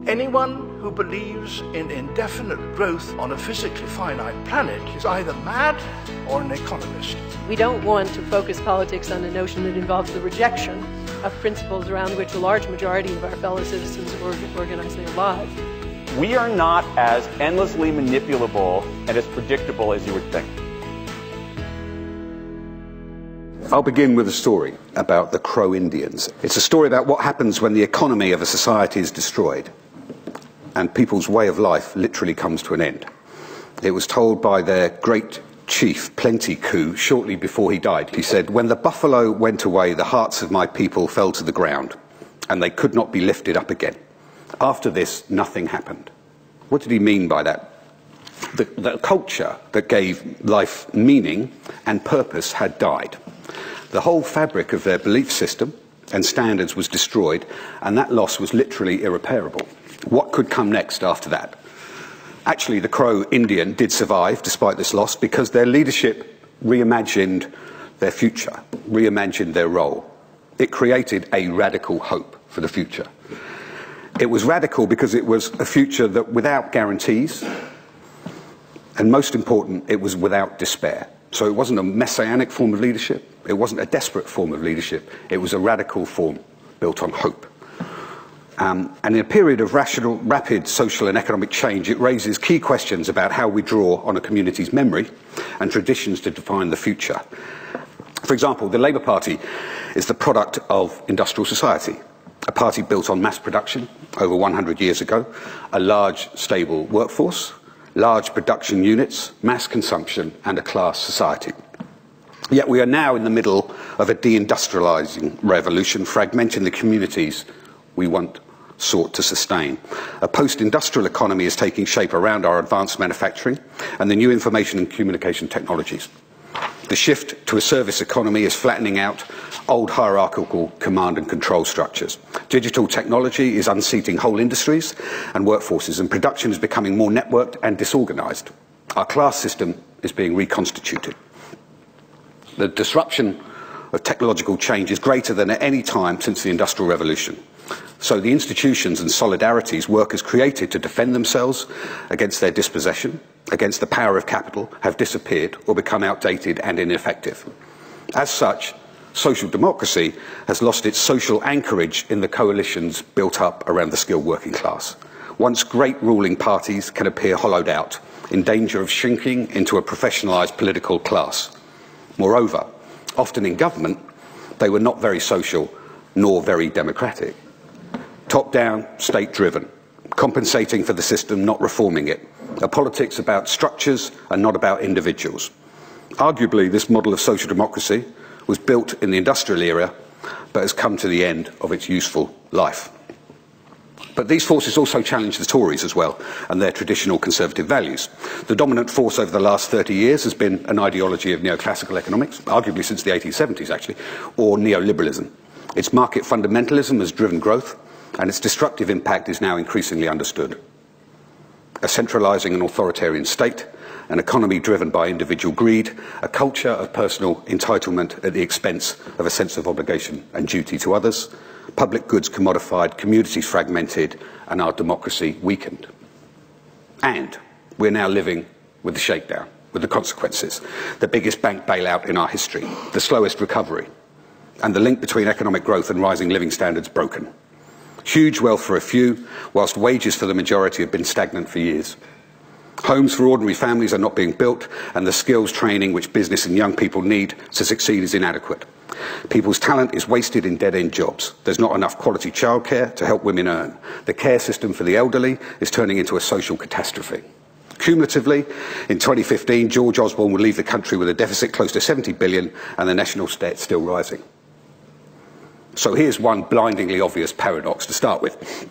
Anyone who believes in indefinite growth on a physically finite planet is either mad or an economist. We don't want to focus politics on a notion that involves the rejection of principles around which a large majority of our fellow citizens organize their lives. We are not as endlessly manipulable and as predictable as you would think. I'll begin with a story about the Crow Indians. It's a story about what happens when the economy of a society is destroyed and people's way of life literally comes to an end. It was told by their great chief, Plenty Coups, shortly before he died. He said, "When the buffalo went away, the hearts of my people fell to the ground, and they could not be lifted up again. After this, nothing happened." What did he mean by that? The culture that gave life meaning and purpose had died. The whole fabric of their belief system and standards was destroyed, and that loss was literally irreparable. What could come next after that? Actually, the Crow Indian did survive despite this loss because their leadership reimagined their future, reimagined their role. It created a radical hope for the future. It was radical because it was a future that without guarantees, and most important, it was without despair. So it wasn't a messianic form of leadership, it wasn't a desperate form of leadership, it was a radical form built on hope. And in a period of rapid social and economic change, it raises key questions about how we draw on a community's memory and traditions to define the future. For example, the Labour Party is the product of industrial society, a party built on mass production over 100 years ago, a large, stable workforce, large production units, mass consumption, and a class society. Yet we are now in the middle of a deindustrialising revolution, fragmenting the communities we once sought to sustain. A post-industrial economy is taking shape around our advanced manufacturing and the new information and communication technologies. The shift to a service economy is flattening out old hierarchical command and control structures. Digital technology is unseating whole industries and workforces, and production is becoming more networked and disorganised. Our class system is being reconstituted. The disruption of technological change is greater than at any time since the Industrial Revolution. So the institutions and solidarities workers created to defend themselves against their dispossession, against the power of capital, have disappeared or become outdated and ineffective. As such, social democracy has lost its social anchorage in the coalitions built up around the skilled working class. Once great ruling parties can appear hollowed out, in danger of shrinking into a professionalised political class. Moreover, often in government, they were not very social nor very democratic. Top-down, state-driven, compensating for the system, not reforming it. A politics about structures and not about individuals. Arguably, this model of social democracy was built in the industrial era, but has come to the end of its useful life. But these forces also challenge the Tories as well, and their traditional conservative values. The dominant force over the last 30 years has been an ideology of neoclassical economics, arguably since the 1870s actually, or neoliberalism. Its market fundamentalism has driven growth, and its destructive impact is now increasingly understood. A centralising and authoritarian state, an economy driven by individual greed, a culture of personal entitlement at the expense of a sense of obligation and duty to others, public goods commodified, communities fragmented, and our democracy weakened. And we're now living with the shakedown, with the consequences, the biggest bank bailout in our history, the slowest recovery, and the link between economic growth and rising living standards broken. Huge wealth for a few, whilst wages for the majority have been stagnant for years. Homes for ordinary families are not being built, and the skills training which business and young people need to succeed is inadequate. People's talent is wasted in dead-end jobs. There's not enough quality childcare to help women earn. The care system for the elderly is turning into a social catastrophe. Cumulatively, in 2015, George Osborne would leave the country with a deficit close to 70 billion and the national debt still rising. So here's one blindingly obvious paradox to start with.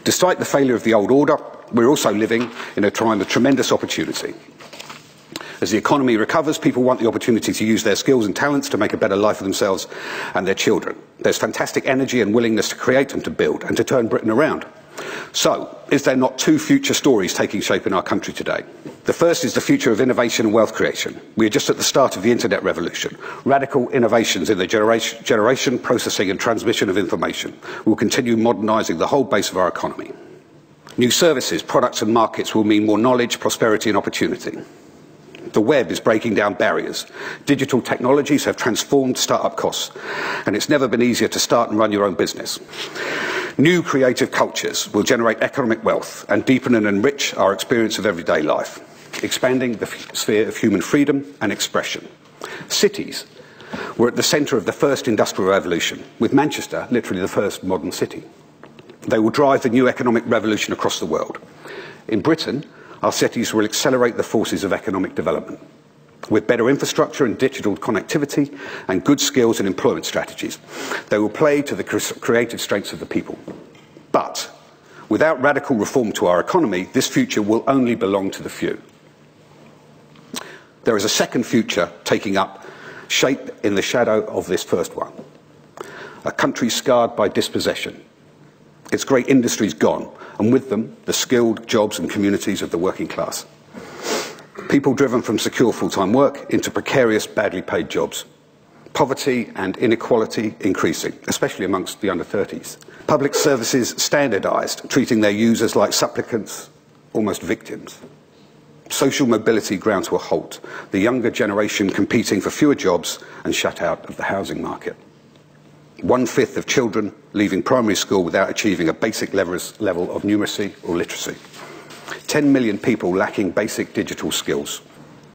Despite the failure of the old order, we're also living in a time of tremendous opportunity. As the economy recovers, people want the opportunity to use their skills and talents to make a better life for themselves and their children. There's fantastic energy and willingness to create and to build and to turn Britain around. So, is there not two future stories taking shape in our country today? The first is the future of innovation and wealth creation. We are just at the start of the internet revolution. Radical innovations in the generation, processing and transmission of information will continue modernising the whole base of our economy. New services, products and markets will mean more knowledge, prosperity and opportunity. The web is breaking down barriers. Digital technologies have transformed start-up costs, and it's never been easier to start and run your own business. New creative cultures will generate economic wealth and deepen and enrich our experience of everyday life, expanding the sphere of human freedom and expression. Cities were at the centre of the first industrial revolution, with Manchester literally the first modern city. They will drive the new economic revolution across the world. In Britain, our cities will accelerate the forces of economic development. With better infrastructure and digital connectivity and good skills and employment strategies, they will play to the creative strengths of the people. But without radical reform to our economy, this future will only belong to the few. There is a second future taking up shape in the shadow of this first one. A country scarred by dispossession. Its great industries gone, and with them, the skilled jobs and communities of the working class. People driven from secure full-time work into precarious, badly paid jobs. Poverty and inequality increasing, especially amongst the under-30s. Public services standardised, treating their users like supplicants, almost victims. Social mobility ground to a halt. The younger generation competing for fewer jobs and shut out of the housing market. 1/5 of children leaving primary school without achieving a basic level of numeracy or literacy. 10 million people lacking basic digital skills.